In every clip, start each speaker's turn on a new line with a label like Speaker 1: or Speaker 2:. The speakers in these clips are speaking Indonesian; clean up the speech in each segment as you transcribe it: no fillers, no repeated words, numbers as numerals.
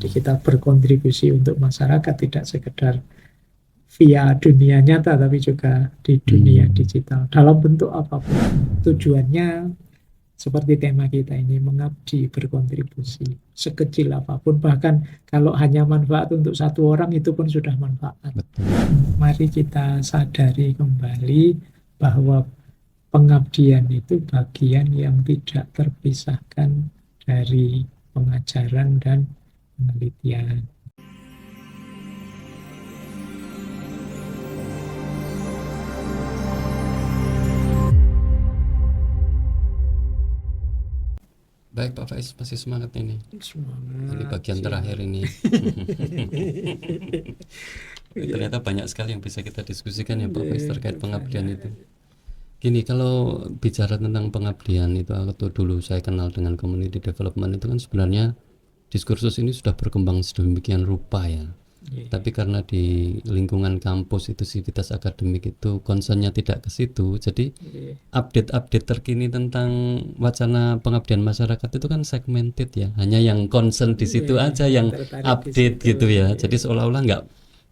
Speaker 1: Jadi kita berkontribusi untuk masyarakat tidak sekedar via dunia nyata tapi juga di dunia digital dalam bentuk apapun. Tujuannya seperti tema kita ini, mengabdi, berkontribusi sekecil apapun, bahkan kalau hanya manfaat untuk satu orang itu pun sudah manfaat. Mari kita sadari kembali bahwa pengabdian itu bagian yang tidak terpisahkan dari pengajaran dan penelitian.
Speaker 2: Baik Pak Faiz, masih semangat ini.
Speaker 1: Semangat.
Speaker 2: Ini bagian terakhir ini. Ternyata banyak sekali yang bisa kita diskusikan ya Pak Faiz terkait pengabdian itu. Gini, kalau bicara tentang pengabdian itu, atau dulu saya kenal dengan community development itu kan sebenarnya diskursus ini sudah berkembang sedemikian rupa ya. Tapi karena di lingkungan kampus itu sivitas akademik itu concernnya tidak ke situ, jadi update-update terkini tentang wacana pengabdian masyarakat itu kan segmented ya, hanya yang concern di situ aja yang update gitu ya. Jadi seolah-olah nggak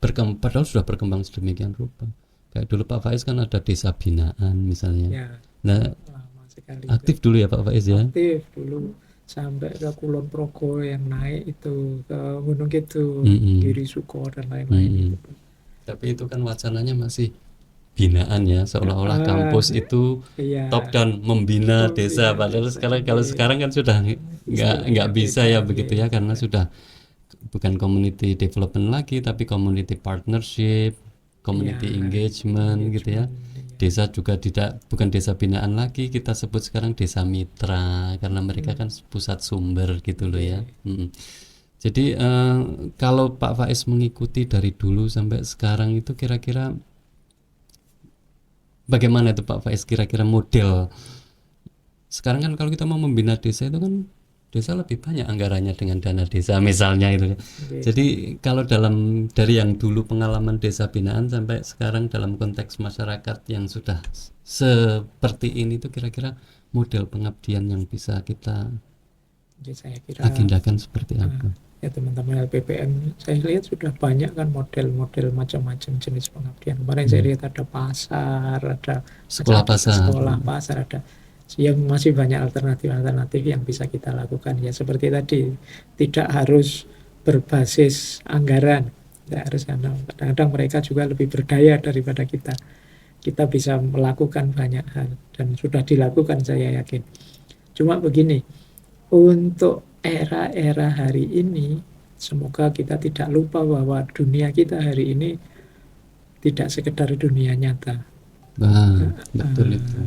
Speaker 2: berkembang, padahal sudah berkembang sedemikian rupa. Kayak dulu Pak Faiz kan ada desa binaan misalnya. Nah, aktif dulu ya Pak Faiz ya.
Speaker 1: Aktif dulu. Sampai ke Kulon Progo yang naik itu, ke Gunung Kidul, Giri Suko dan lain-lain.
Speaker 2: Tapi itu kan wacananya masih binaan ya, seolah-olah kampus itu top down membina desa, padahal sekarang kan sudah nggak bisa ya begitu ya, karena sudah bukan community development lagi tapi community partnership, community engagement gitu ya. Desa juga bukan desa binaan lagi, kita sebut sekarang desa mitra karena mereka kan pusat sumber gitu loh ya. Jadi kalau Pak Faiz mengikuti dari dulu sampai sekarang itu kira-kira bagaimana itu Pak Faiz, kira-kira model sekarang kan kalau kita mau membina desa itu kan desa lebih banyak anggarannya dengan dana desa misalnya itu. Jadi kalau dari yang dulu pengalaman desa binaan sampai sekarang dalam konteks masyarakat yang sudah seperti ini itu kira-kira model pengabdian yang bisa kita agendakan seperti apa?
Speaker 1: Ya teman-teman LPPM, saya lihat sudah banyak kan model-model macam-macam jenis pengabdian. Kemarin saya lihat ada pasar, ada sekolah pasar, ada yang masih banyak alternatif-alternatif yang bisa kita lakukan ya, seperti tadi tidak harus berbasis anggaran, tidak harus, karena kadang-kadang mereka juga lebih berdaya daripada kita bisa melakukan banyak hal dan sudah dilakukan saya yakin. Cuma begini, untuk era-era hari ini semoga kita tidak lupa bahwa dunia kita hari ini tidak sekedar dunia nyata.
Speaker 2: Betul itu.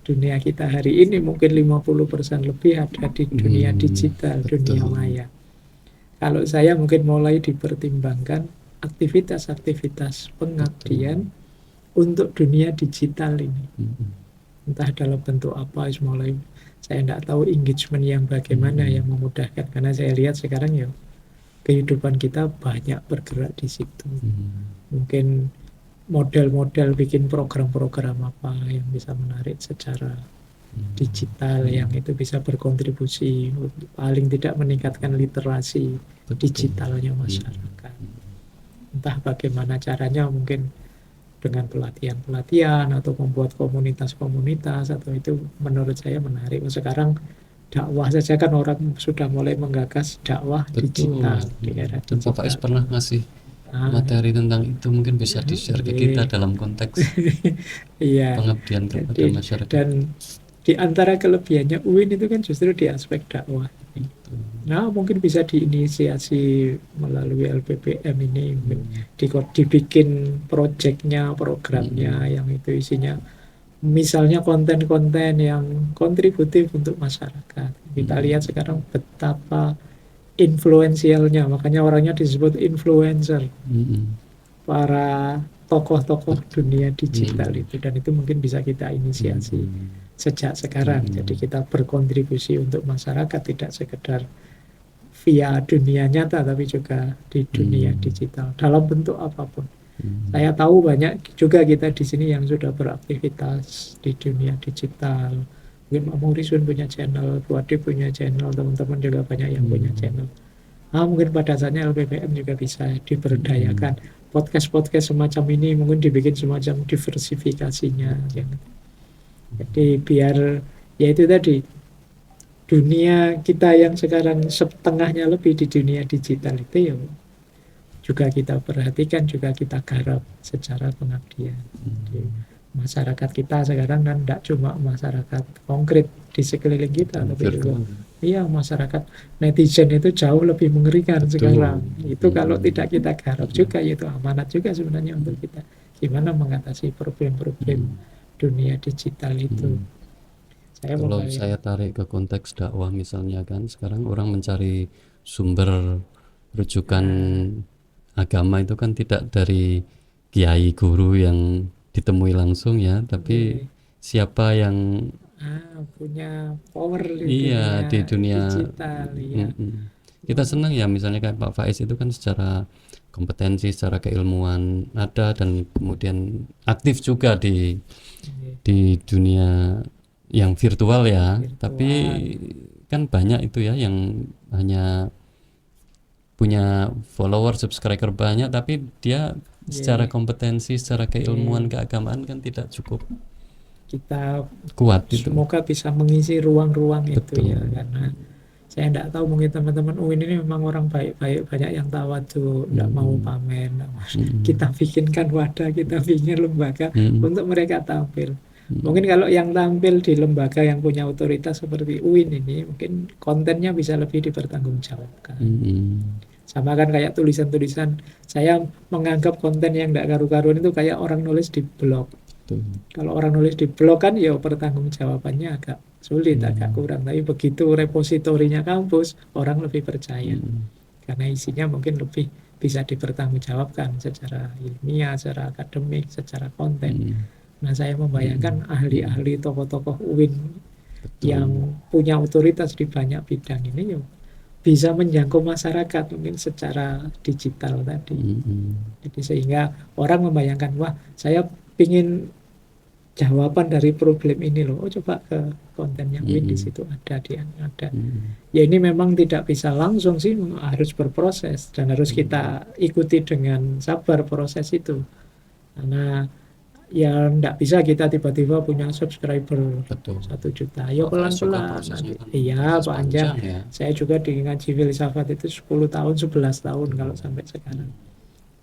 Speaker 1: Dunia kita hari ini mungkin 50% lebih ada di dunia digital, dunia maya. Kalau saya mungkin mulai dipertimbangkan aktivitas-aktivitas pengabdian untuk dunia digital ini. Entah dalam bentuk apa, mulai saya tidak tahu engagement yang bagaimana yang memudahkan, karena saya lihat sekarang ya kehidupan kita banyak bergerak di situ. Mungkin model-model bikin program-program apa yang bisa menarik secara digital yang itu bisa berkontribusi paling tidak meningkatkan literasi digitalnya masyarakat. Entah bagaimana caranya, mungkin dengan pelatihan-pelatihan atau membuat komunitas-komunitas, atau itu menurut saya menarik. Sekarang dakwah saja kan orang sudah mulai menggagas dakwah digital di era digital.
Speaker 2: Dan Pak Faiz pernah ngasih materi tentang itu, mungkin bisa di-share ke kita dalam konteks pengabdian kepada masyarakat.
Speaker 1: Dan di antara kelebihannya UIN itu kan justru di aspek dakwah. Nah, mungkin bisa diinisiasi melalui LPPM ini, dibikin proyeknya, programnya yang itu isinya misalnya konten-konten yang kontributif untuk masyarakat. Kita lihat sekarang betapa influensialnya, makanya orangnya disebut influencer, para tokoh-tokoh dunia digital itu, dan itu mungkin bisa kita inisiasi sejak sekarang. Jadi kita berkontribusi untuk masyarakat tidak sekedar via dunia nyata tapi juga di dunia digital dalam bentuk apapun. Saya tahu banyak juga kita di sini yang sudah beraktivitas di dunia digital. Mungkin Pak Maurisun punya channel, Bu Ade punya channel, teman-teman juga banyak yang punya channel. Mungkin pada saatnya LPPM juga bisa diberdayakan. Podcast-podcast semacam ini mungkin dibikin semacam diversifikasinya. Ya. Jadi biar ya itu tadi dunia kita yang sekarang setengahnya lebih di dunia digital itu ya juga kita perhatikan, juga kita garap secara pengabdian. Jadi, masyarakat kita sekarang kan tidak cuma masyarakat konkret di sekeliling kita, tapi juga iya masyarakat netizen itu jauh lebih mengerikan. Betul. Sekarang. Itu kalau tidak kita garap juga, itu amanat juga sebenarnya untuk kita. Gimana mengatasi problem-problem dunia digital itu.
Speaker 2: Kalau saya tarik ke konteks dakwah misalnya kan, sekarang orang mencari sumber rujukan agama itu kan tidak dari kiai guru yang ditemui langsung ya, tapi siapa yang
Speaker 1: punya power
Speaker 2: di dunia
Speaker 1: digital. Ya.
Speaker 2: Kita senang ya misalnya kayak Pak Faiz itu kan secara kompetensi, secara keilmuan ada, dan kemudian aktif juga di dunia yang virtual ya. Tapi kan banyak itu ya yang hanya punya follower, subscriber banyak, tapi dia secara kompetensi, secara keilmuan, keagamaan kan tidak cukup
Speaker 1: kita
Speaker 2: kuat itu.
Speaker 1: Semoga bisa mengisi ruang-ruang itu ya, karena saya tidak tahu, mungkin teman-teman UIN ini memang orang baik-baik, banyak yang tawadhu, tidak mau pamer. Kita bikinkan wadah, kita bikin lembaga untuk mereka tampil. Mungkin kalau yang tampil di lembaga yang punya otoritas seperti UIN ini, mungkin kontennya bisa lebih dipertanggungjawabkan. Sama kan kayak tulisan-tulisan, saya menganggap konten yang tidak karu-karuan itu kayak orang nulis di blog. Kalau orang nulis di blog kan ya pertanggungjawabannya agak sulit, agak kurang. Tapi begitu repositorinya kampus, orang lebih percaya. Karena isinya mungkin lebih bisa dipertanggungjawabkan secara ilmiah, secara akademik, secara konten. Nah, saya membayangkan ahli-ahli tokoh-tokoh UIN yang punya otoritas di banyak bidang ini ya bisa menjangkau masyarakat mungkin secara digital tadi. Jadi sehingga orang membayangkan, wah saya ingin jawaban dari problem ini loh, coba ke kontennya UIN, di situ ada, ya ini memang tidak bisa langsung sih, harus berproses dan harus kita ikuti dengan sabar proses itu, karena ya enggak bisa kita tiba-tiba punya subscriber 1 juta. Ya pelan-pelan. Iya, panjang. Ya. Saya juga di ngaji filsafat itu 10 tahun, 11 tahun kalau sampai sekarang.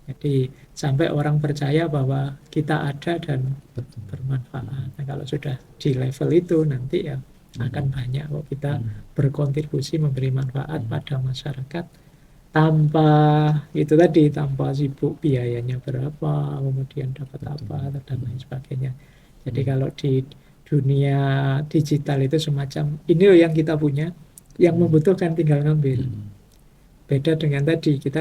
Speaker 1: Jadi sampai orang percaya bahwa kita ada dan bermanfaat. Nah, kalau sudah di level itu nanti ya akan banyak kok kita berkontribusi memberi manfaat pada masyarakat tanpa itu tadi, tanpa sibuk biayanya berapa, kemudian dapat apa dan lain sebagainya. Jadi kalau di dunia digital itu semacam ini loh yang kita punya, yang membutuhkan tinggal ngambil. Beda dengan tadi, kita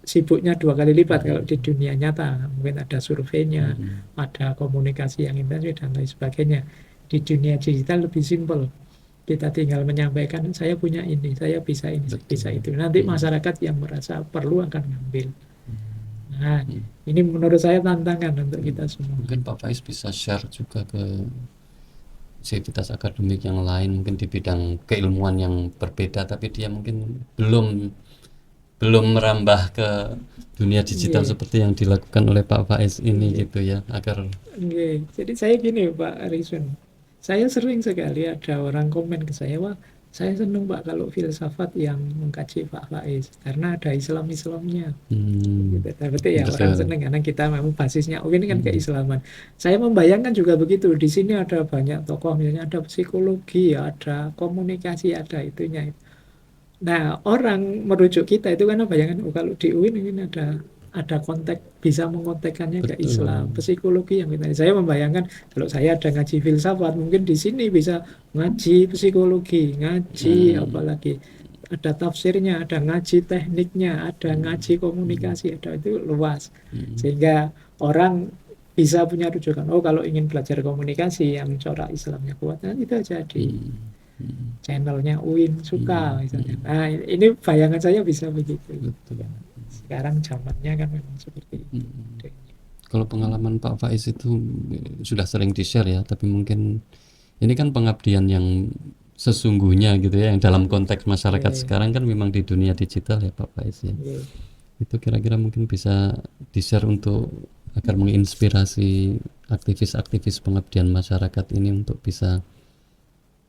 Speaker 1: sibuknya 2 kali lipat kalau di dunia nyata, mungkin ada surveinya, ada komunikasi yang intensif dan lain sebagainya. Di dunia digital lebih simpel. Kita tinggal menyampaikan, saya punya ini, saya bisa ini, bisa itu. Nanti masyarakat yang merasa perlu akan ngambil. Nah, ini menurut saya tantangan untuk kita semua.
Speaker 2: Mungkin Pak Faiz bisa share juga ke sivitas akademik yang lain, mungkin di bidang keilmuan yang berbeda, tapi dia mungkin belum merambah ke dunia digital seperti yang dilakukan oleh Pak Faiz ini gitu ya, agar.
Speaker 1: Jadi saya gini Pak Rizwan. Saya sering sekali ada orang komen ke saya, wah saya senang Pak kalau filsafat yang mengkaji Pak Faiz, karena ada Islam-Islamnya. Gitu. Berarti ya orang senang karena kita memang basisnya ini kan keislaman. Saya membayangkan juga begitu, di sini ada banyak tokoh, misalnya ada psikologi, ada komunikasi, ada itunya. Nah orang merujuk kita itu karena bayangan, kalau di UIN ini ada konteks, bisa mengontekkannya ke Islam, psikologi yang kita. Saya membayangkan kalau saya ada ngaji filsafat, mungkin di sini bisa ngaji psikologi, ngaji apalagi ada tafsirnya, ada ngaji tekniknya, ada ngaji komunikasi, ada itu luas. Sehingga orang bisa punya rujukan. Oh, kalau ingin belajar komunikasi yang corak Islamnya kuat, nah itu aja di channelnya UIN suka misalnya. Nah, ini bayangan saya bisa begitu. Sekarang zamannya kan memang seperti itu.
Speaker 2: Kalau pengalaman Pak Faiz itu sudah sering di-share ya, tapi mungkin ini kan pengabdian yang sesungguhnya gitu ya, yang dalam konteks masyarakat
Speaker 1: Oke,
Speaker 2: sekarang kan memang di dunia digital ya Pak Faiz ya.
Speaker 1: oke.
Speaker 2: Itu kira-kira mungkin bisa di-share untuk agar menginspirasi aktivis-aktivis pengabdian masyarakat ini untuk bisa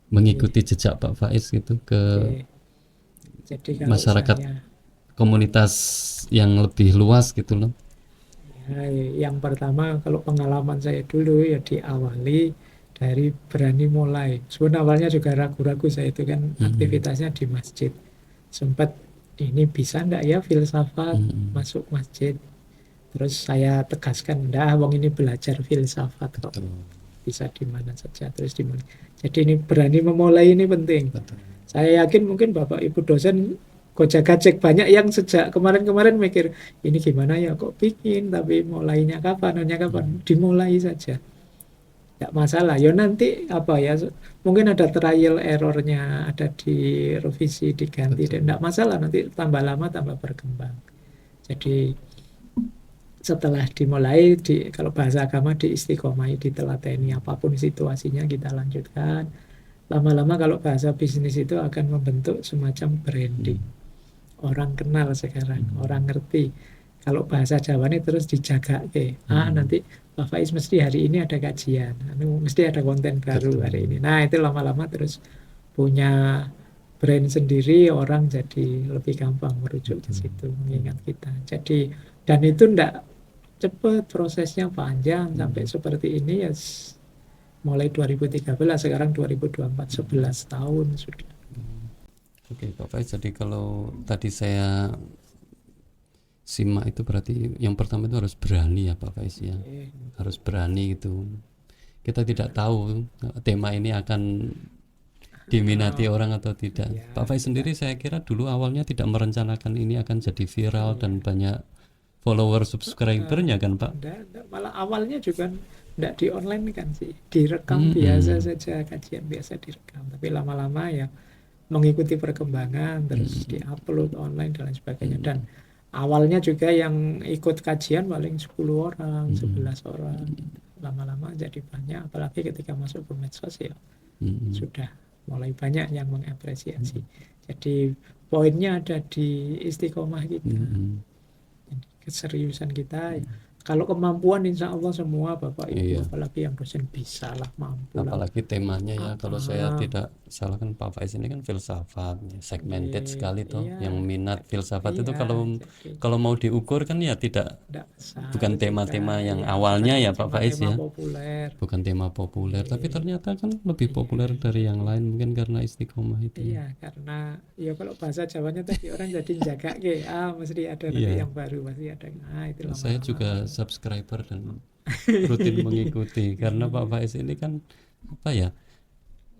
Speaker 2: mengikuti jejak Pak Faiz gitu ke
Speaker 1: Oke. Jadi kalau
Speaker 2: masyarakat
Speaker 1: saya,
Speaker 2: komunitas yang lebih luas gitu loh.
Speaker 1: ya, yang pertama kalau pengalaman saya dulu ya diawali dari berani mulai. Sebenarnya awalnya juga ragu-ragu, saya itu kan
Speaker 2: Mm-mm.
Speaker 1: aktivitasnya di masjid. Sempat ini bisa enggak ya filsafat
Speaker 2: Mm-mm.
Speaker 1: masuk masjid. Terus saya tegaskan, enggak, wong ini belajar filsafat kok.
Speaker 2: Betul,
Speaker 1: Bisa di mana saja, terus di mana. Jadi ini berani memulai ini penting.
Speaker 2: betul.
Speaker 1: Saya yakin mungkin Bapak Ibu dosen gojek-gajek banyak yang sejak kemarin-kemarin mikir, ini gimana ya kok bikin, tapi mulainya kapan, hanya kapan, dimulai saja. Tidak masalah, ya nanti apa ya, mungkin ada trial errornya, ada di revisi, diganti, dan
Speaker 2: Betul.
Speaker 1: tidak masalah, nanti tambah lama tambah berkembang. Jadi setelah dimulai, kalau bahasa agama diistiqomai, diteladani, apapun situasinya kita lanjutkan. Lama-lama kalau bahasa bisnis itu akan membentuk semacam branding.
Speaker 2: Mm.
Speaker 1: Orang kenal sekarang,
Speaker 2: Mm.
Speaker 1: orang ngerti. Kalau bahasa Jawa ini terus dijaga ke,
Speaker 2: Mm.
Speaker 1: nanti Pak Faiz mesti hari ini ada kajian, mesti ada konten baru
Speaker 2: Betul.
Speaker 1: hari ini. Nah itu lama-lama terus punya brand sendiri, orang jadi lebih gampang merujuk ke
Speaker 2: Betul.
Speaker 1: situ, mengingat kita. Jadi, dan itu ndak cepet, prosesnya panjang sampai seperti ini ya, mulai 2013, sekarang 2024, 11 tahun sudah.
Speaker 2: Oke Pak Faiz, jadi kalau tadi saya simak itu berarti yang pertama itu harus berani ya Pak Faiz ya,
Speaker 1: Oke.
Speaker 2: harus berani gitu. Kita tidak tahu tema ini akan diminati orang atau tidak.
Speaker 1: Ya,
Speaker 2: Pak Faiz sendiri saya kira dulu awalnya tidak merencanakan ini akan jadi viral dan banyak follower subscribernya kan Pak.
Speaker 1: malah awalnya juga enggak di online kan sih, direkam biasa
Speaker 2: Mm-mm.
Speaker 1: saja, kajian biasa direkam, tapi lama-lama ya mengikuti perkembangan, terus diupload online dan lain sebagainya. Dan awalnya juga yang ikut kajian paling 10 orang, 11 orang. Lama-lama jadi banyak, apalagi ketika masuk ke medsos ya
Speaker 2: Mm-mm.
Speaker 1: sudah mulai banyak yang mengapresiasi. Jadi poinnya ada di istiqomah kita,
Speaker 2: Mm-mm.
Speaker 1: keseriusan kita. Kalau kemampuan insya Allah semua Bapak Ibu,
Speaker 2: Iya.
Speaker 1: apalagi yang dosen bisa lah, mampu lah.
Speaker 2: Apalagi temanya ya, kalau saya tidak salah kan Pak Faiz ini kan filsafat, segmented sekali toh.
Speaker 1: Iya,
Speaker 2: Yang minat filsafat itu
Speaker 1: iya, jadi
Speaker 2: kalau mau diukur kan ya tidak,
Speaker 1: tidak besar
Speaker 2: bukan
Speaker 1: juga,
Speaker 2: tema-tema yang
Speaker 1: ya,
Speaker 2: awalnya ya Pak Faiz
Speaker 1: tema-tema
Speaker 2: ya,
Speaker 1: populer.
Speaker 2: bukan tema populer, tapi ternyata kan lebih populer dari yang lain mungkin karena istiqomah itu.
Speaker 1: Iya, karena ya kalau bahasa Jawanya tadi orang jadi jaga ke, mesti ada nanti
Speaker 2: Iya,
Speaker 1: yang baru, pasti ada. Itu
Speaker 2: saya
Speaker 1: lama-lama.
Speaker 2: juga subscriber dan rutin mengikuti karena Pak Faiz ini kan apa ya?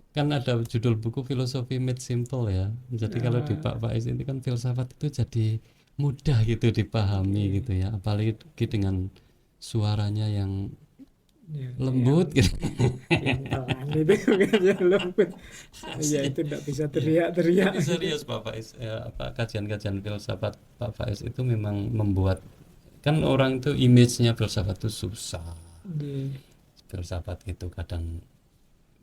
Speaker 2: Kan ada judul buku Filosofi Made Simple ya. Jadi kalau di Pak Faiz ini kan filsafat itu jadi mudah gitu dipahami gitu ya. Apalagi dengan suaranya yang
Speaker 1: Ya,
Speaker 2: lembut gitu.
Speaker 1: yang pelan itu kan yang lembut. Ya itu tidak bisa teriak-teriak.
Speaker 2: Tapi serius Pak Faiz, kajian-kajian filsafat Pak Faiz itu memang membuat kan orang itu image-nya filsafat itu susah.
Speaker 1: Iya.
Speaker 2: Filsafat itu kadang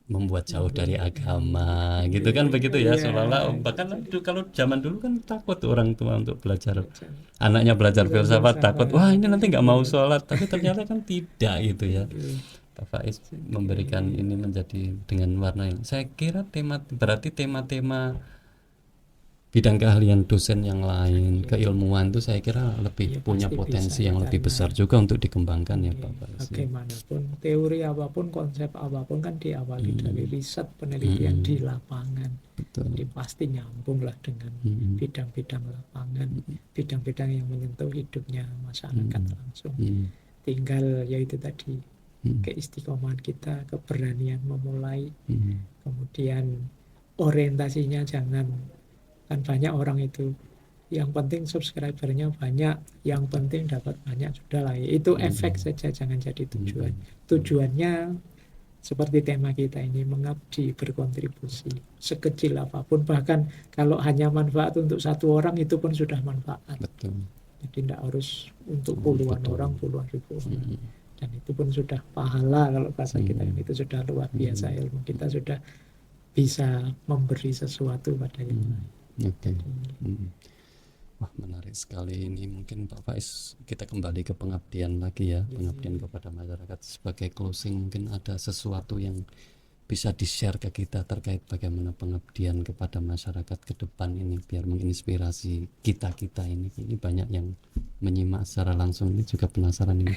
Speaker 2: membuat jauh dari agama gitu kan, begitu ya, seolah-olah bahkan kalau zaman dulu kan takut orang tua untuk belajar, anaknya belajar filsafat takut, wah ini nanti nggak mau sholat, tapi ternyata kan tidak gitu ya. Pak Faiz memberikan ini menjadi dengan warna yang saya kira berarti tema-tema bidang keahlian dosen yang lain, keilmuan itu saya kira lebih punya potensi yang lebih besar juga untuk dikembangkan ya Pak Faiz.
Speaker 1: Bagaimanapun teori apapun, konsep apapun kan diawali dari riset, penelitian di lapangan.
Speaker 2: Betul.
Speaker 1: Jadi pasti nyambung lah dengan bidang-bidang lapangan, bidang-bidang yang menyentuh hidupnya masyarakat langsung. Tinggal yaitu tadi keistiqomahan kita, keberanian memulai, kemudian orientasinya jangan, kan banyak orang itu yang penting subscribernya banyak, yang penting dapat banyak, sudah lah itu efek saja, jangan jadi tujuan. Tujuannya seperti tema kita ini, mengabdi, berkontribusi sekecil apapun, bahkan kalau hanya manfaat untuk satu orang itu pun sudah manfaat.
Speaker 2: Betul.
Speaker 1: Jadi tidak harus untuk puluhan orang, puluhan ribu orang, dan itu pun sudah pahala kalau bahasa kita, itu sudah luar biasa, ilmu kita sudah bisa memberi sesuatu pada yang lain.
Speaker 2: Oke. Wah, menarik sekali ini. Mungkin Pak Faiz, kita kembali ke pengabdian lagi ya, pengabdian kepada masyarakat. Sebagai closing, mungkin ada sesuatu yang bisa di-share ke kita terkait bagaimana pengabdian kepada masyarakat ke depan ini, biar menginspirasi kita ini. Ini banyak yang menyimak secara langsung, ini juga penasaran ini.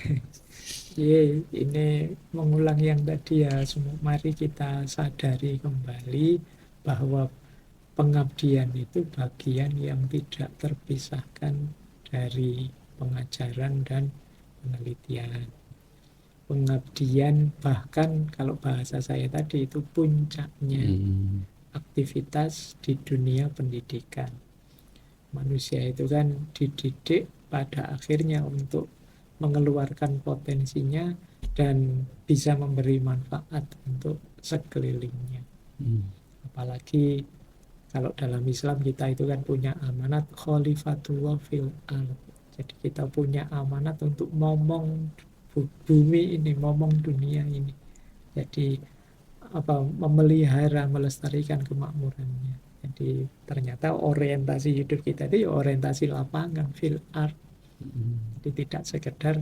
Speaker 1: Ini mengulang yang tadi ya, mari kita sadari kembali bahwa pengabdian itu bagian yang tidak terpisahkan dari pengajaran dan penelitian. Pengabdian bahkan kalau bahasa saya tadi itu puncaknya aktivitas di dunia pendidikan. Manusia itu kan dididik pada akhirnya untuk mengeluarkan potensinya dan bisa memberi manfaat untuk sekelilingnya. Apalagi kalau dalam Islam kita itu kan punya amanat khalifatullah fil ard. Jadi kita punya amanat untuk momong bumi ini, momong dunia ini. Jadi memelihara, melestarikan kemakmurannya. Jadi ternyata orientasi hidup kita itu ya orientasi lapangan, fil ard. Jadi tidak sekedar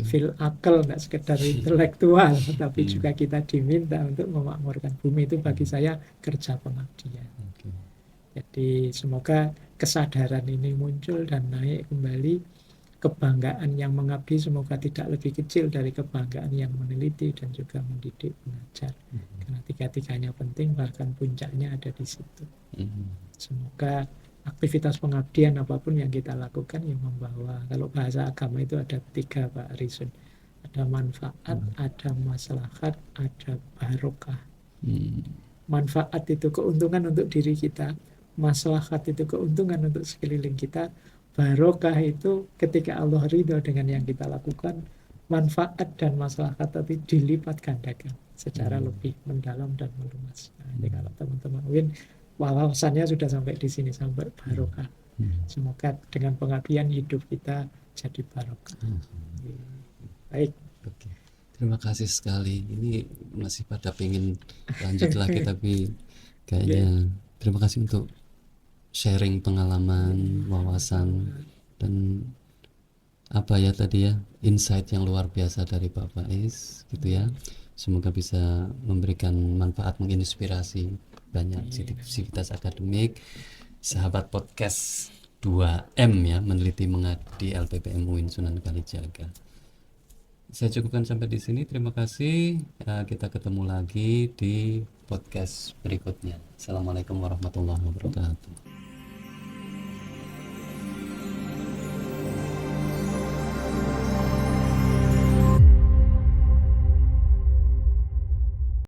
Speaker 1: fil akal, tidak sekedar intelektual, tapi juga kita diminta untuk memakmurkan bumi. Itu bagi saya kerja pengabdian. Jadi semoga kesadaran ini muncul dan naik kembali. Kebanggaan yang mengabdi semoga tidak lebih kecil dari kebanggaan yang meneliti dan juga mendidik, mengajar. Karena tiga-tiganya penting, bahkan puncaknya ada di situ. Semoga aktivitas pengabdian apapun yang kita lakukan yang membawa, kalau bahasa agama itu ada 3 Pak Risun. Ada manfaat, ada maslahat, ada barokah. Manfaat itu keuntungan untuk diri kita, maslahat itu keuntungan untuk sekeliling kita, barokah itu ketika Allah ridho dengan yang kita lakukan, manfaat dan maslahat tapi dilipat gandakan secara lebih mendalam dan meluas. Nah, ini kalau teman-teman Win, wawasannya sudah sampai di sini, sampai barokah. Semoga dengan pengabdian hidup kita jadi barokah. Baik.
Speaker 2: Oke. Terima kasih sekali. Ini masih pada pengen lanjut lagi tapi kayaknya terima kasih untuk sharing pengalaman, wawasan, dan apa ya tadi ya, insight yang luar biasa dari Pak Faiz gitu ya. Semoga bisa memberikan manfaat, menginspirasi banyak sivitas akademik, sahabat podcast 2M ya, meneliti mengabdi LPPM UIN Sunan Kalijaga. Saya cukupkan sampai di sini. Terima kasih. Kita ketemu lagi di podcast berikutnya. Assalamualaikum warahmatullahi wabarakatuh.